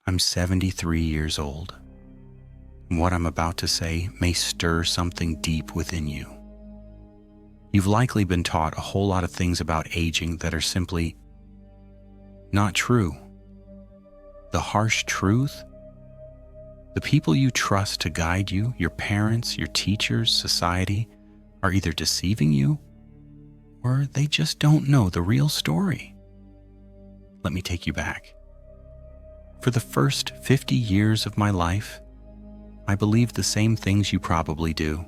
I'm 73 years old. And what I'm about to say may stir something deep within you. You've likely been taught a whole lot of things about aging that are simply not true. The harsh truth? The people you trust to guide you, your parents, your teachers, society, are either deceiving you or they just don't know the real story. Let me take you back. For the first 50 years of my life, I believed the same things you probably do.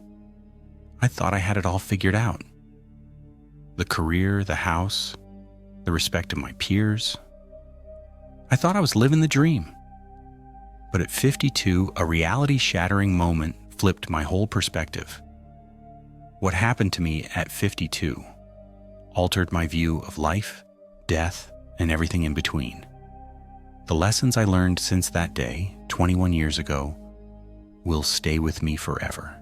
I thought I had it all figured out. The career, the house, the respect of my peers. I thought I was living the dream. But at 52, a reality-shattering moment flipped my whole perspective. What happened to me at 52 altered my view of life, death, and everything in between. The lessons I learned since that day, 21 years ago, will stay with me forever.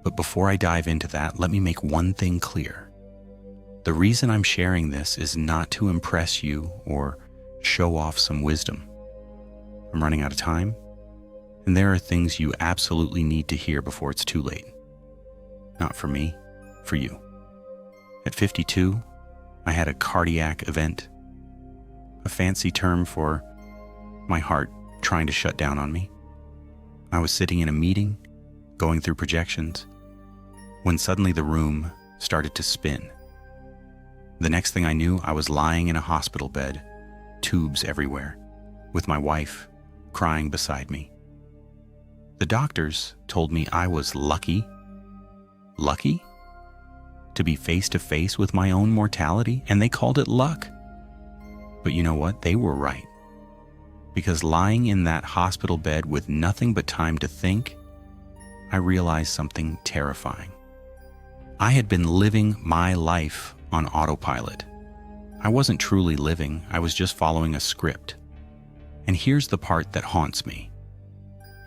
But before I dive into that, let me make one thing clear. The reason I'm sharing this is not to impress you or show off some wisdom. I'm running out of time, and there are things you absolutely need to hear before it's too late. Not for me, for you. At 52, I had a cardiac event, a fancy term for my heart trying to shut down on me. I was sitting in a meeting, going through projections, when suddenly the room started to spin. The next thing I knew, I was lying in a hospital bed, tubes everywhere, with my wife crying beside me. The doctors told me I was lucky to be face to face with my own mortality, and they called it luck. But you know what? They were right. Because lying in that hospital bed with nothing but time to think, I realized something terrifying. I had been living my life on autopilot. I wasn't truly living, I was just following a script. And here's the part that haunts me.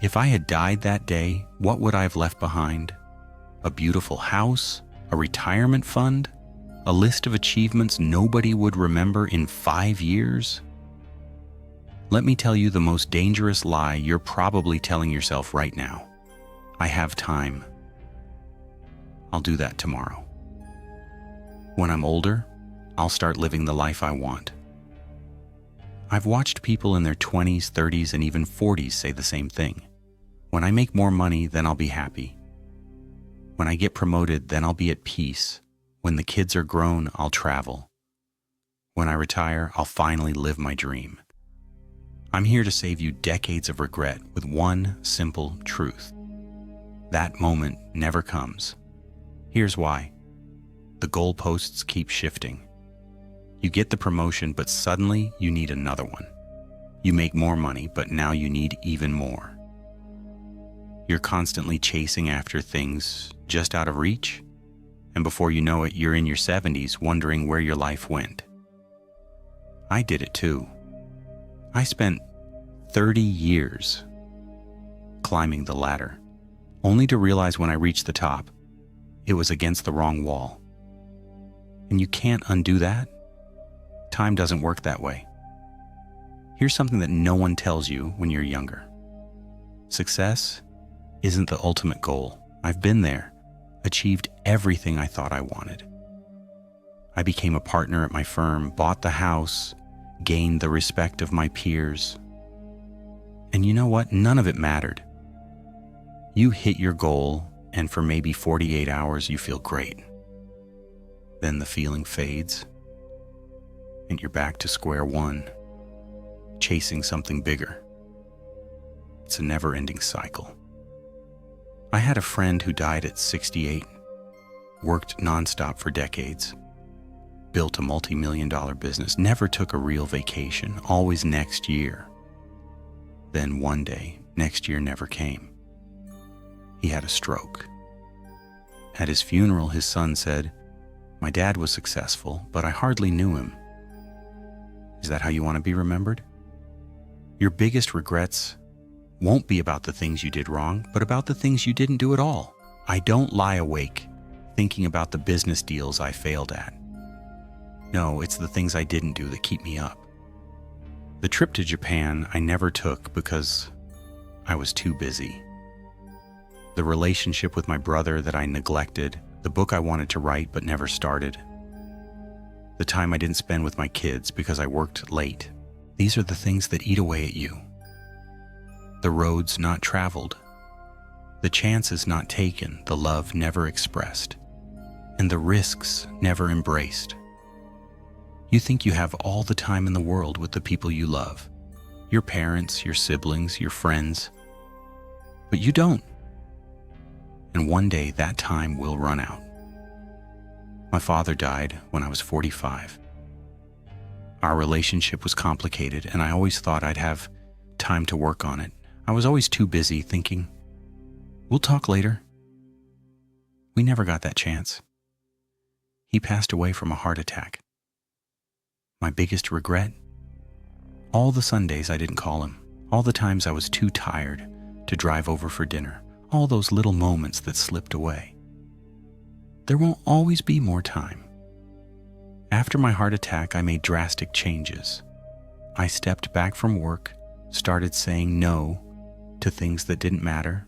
If I had died that day, what would I have left behind? A beautiful house? A retirement fund? A list of achievements nobody would remember in 5 years? Let me tell you the most dangerous lie you're probably telling yourself right now. I have time. I'll do that tomorrow. When I'm older, I'll start living the life I want. I've watched people in their 20s, 30s, and even 40s say the same thing. When I make more money, then I'll be happy. When I get promoted, then I'll be at peace. When the kids are grown, I'll travel. When I retire, I'll finally live my dream. I'm here to save you decades of regret with one simple truth. That moment never comes. Here's why. The goalposts keep shifting. You get the promotion, but suddenly you need another one. You make more money, but now you need even more. You're constantly chasing after things just out of reach, and before you know it, you're in your 70s wondering where your life went. I did it too. I spent 30 years climbing the ladder, only to realize when I reached the top, it was against the wrong wall. And you can't undo that. Time doesn't work that way. Here's something that no one tells you when you're younger. Success isn't the ultimate goal. I've been there, achieved everything I thought I wanted. I became a partner at my firm, bought the house, gained the respect of my peers. And you know what? None of it mattered. You hit your goal, and for maybe 48 hours, you feel great. Then the feeling fades, and you're back to square one, chasing something bigger. It's a never-ending cycle. I had a friend who died at 68, worked nonstop for decades, built a multi-million-dollar business, never took a real vacation, always next year. Then one day, next year never came. He had a stroke. At his funeral, his son said, "My dad was successful, but I hardly knew him." Is that how you want to be remembered? Your biggest regrets won't be about the things you did wrong, but about the things you didn't do at all. I don't lie awake thinking about the business deals I failed at. No, it's the things I didn't do that keep me up. The trip to Japan I never took because I was too busy. The relationship with my brother that I neglected, the book I wanted to write but never started, the time I didn't spend with my kids because I worked late. These are the things that eat away at you. The roads not traveled, the chances not taken, the love never expressed, and the risks never embraced. You think you have all the time in the world with the people you love, your parents, your siblings, your friends, but you don't. And one day that time will run out. My father died when I was 45. Our relationship was complicated, and I always thought I'd have time to work on it. I was always too busy thinking, we'll talk later. We never got that chance. He passed away from a heart attack. My biggest regret? All the Sundays I didn't call him, all the times I was too tired to drive over for dinner, all those little moments that slipped away. There won't always be more time. After my heart attack, I made drastic changes. I stepped back from work, started saying no to things that didn't matter,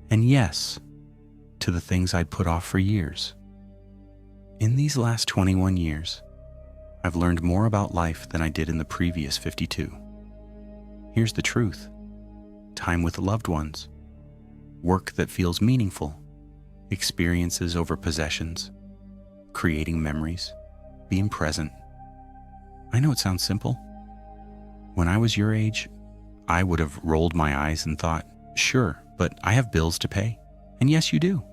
and yes to the things I'd put off for years. In these last 21 years, I've learned more about life than I did in the previous 52. Here's the truth. Time with loved ones, work that feels meaningful, experiences over possessions, creating memories, being present. I know it sounds simple. When I was your age, I would have rolled my eyes and thought, sure, but I have bills to pay. And yes, you do.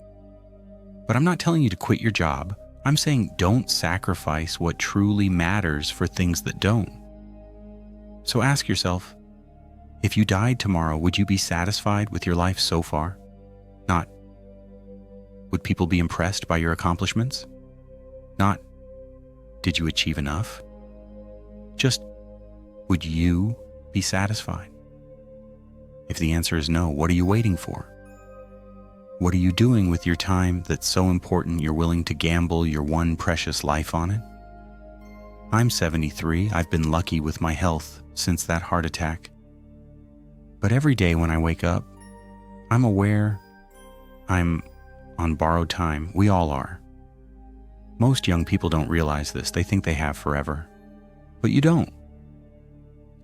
But I'm not telling you to quit your job. I'm saying don't sacrifice what truly matters for things that don't. So ask yourself, if you died tomorrow, would you be satisfied with your life so far? Not, would people be impressed by your accomplishments? Not, did you achieve enough? Just, would you be satisfied? If the answer is no, what are you waiting for? What are you doing with your time that's so important you're willing to gamble your one precious life on it? I'm 73. I've been lucky with my health since that heart attack. But every day when I wake up, I'm aware I'm on borrowed time. We all are. Most young people don't realize this. They think they have forever. But you don't.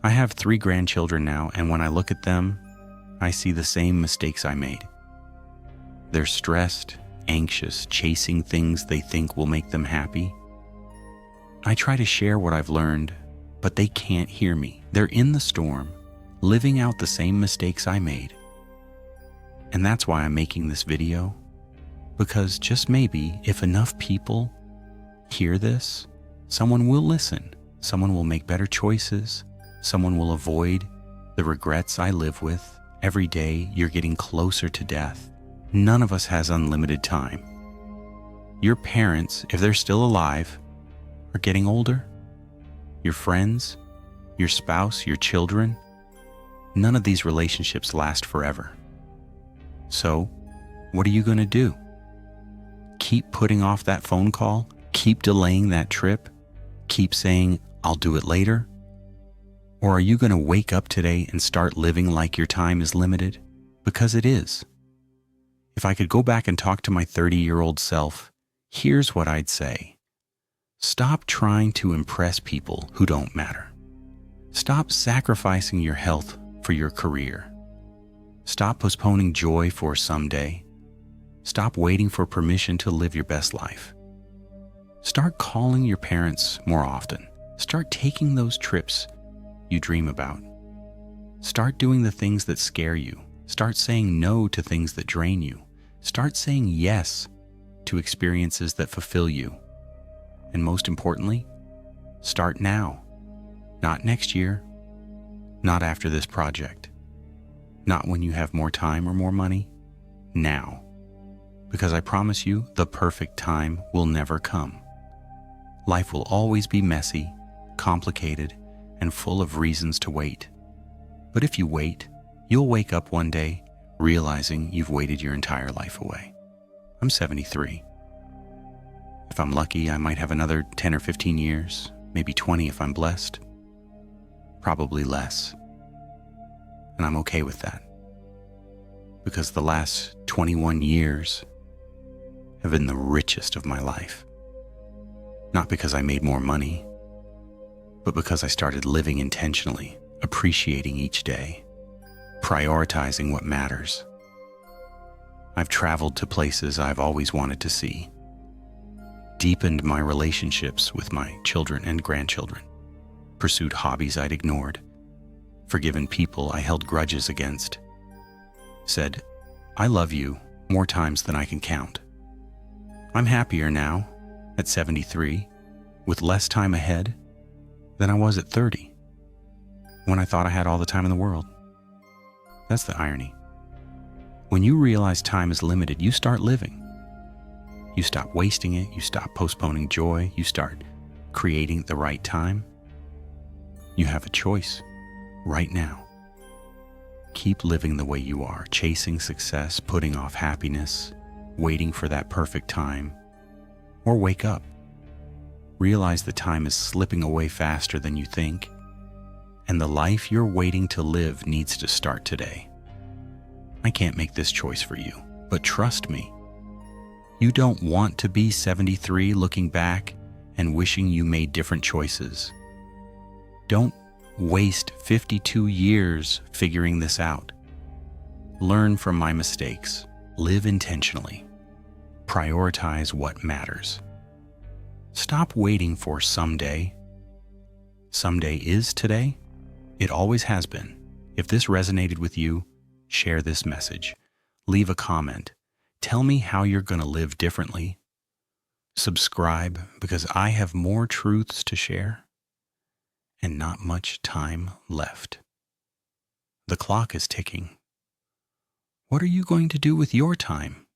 I have 3 grandchildren now, and when I look at them, I see the same mistakes I made. They're stressed, anxious, chasing things they think will make them happy. I try to share what I've learned, but they can't hear me. They're in the storm, living out the same mistakes I made. And that's why I'm making this video, because just maybe if enough people hear this, someone will listen, someone will make better choices, someone will avoid the regrets I live with. Every day you're getting closer to death. None of us has unlimited time. Your parents, if they're still alive, are getting older. Your friends, your spouse, your children, none of these relationships last forever. So, what are you going to do? Keep putting off that phone call? Keep delaying that trip? Keep saying, I'll do it later? Or are you going to wake up today and start living like your time is limited? Because it is. If I could go back and talk to my 30-year-old self, here's what I'd say. Stop trying to impress people who don't matter. Stop sacrificing your health for your career. Stop postponing joy for someday. Stop waiting for permission to live your best life. Start calling your parents more often. Start taking those trips you dream about. Start doing the things that scare you. Start saying no to things that drain you. Start saying yes to experiences that fulfill you. And most importantly, start now. Not next year. Not after this project. Not when you have more time or more money. Now. Because I promise you, the perfect time will never come. Life will always be messy, complicated, and full of reasons to wait. But if you wait, you'll wake up one day realizing you've waited your entire life away. I'm 73. If I'm lucky, I might have another 10 or 15 years, maybe 20 if I'm blessed. probably less. And I'm okay with that. Because the last 21 years have been the richest of my life. Not because I made more money, but because I started living intentionally, appreciating each day, prioritizing what matters. I've traveled to places I've always wanted to see, deepened my relationships with my children and grandchildren, pursued hobbies I'd ignored, forgiven people I held grudges against, said, "I love you" more times than I can count. I'm happier now, at 73, with less time ahead than I was at 30, when I thought I had all the time in the world. That's the irony. When you realize time is limited, you start living. You stop wasting it, you stop postponing joy, you start creating the right time. You have a choice right now. Keep living the way you are, chasing success, putting off happiness, waiting for that perfect time, or wake up. Realize the time is slipping away faster than you think, and the life you're waiting to live needs to start today. I can't make this choice for you, but trust me, you don't want to be 73 looking back and wishing you made different choices. Don't waste 52 years figuring this out. Learn from my mistakes. Live intentionally. Prioritize what matters. Stop waiting for someday. Someday is today. It always has been. If this resonated with you, share this message. Leave a comment. Tell me how you're going to live differently. Subscribe, because I have more truths to share and not much time left. The clock is ticking. What are you going to do with your time?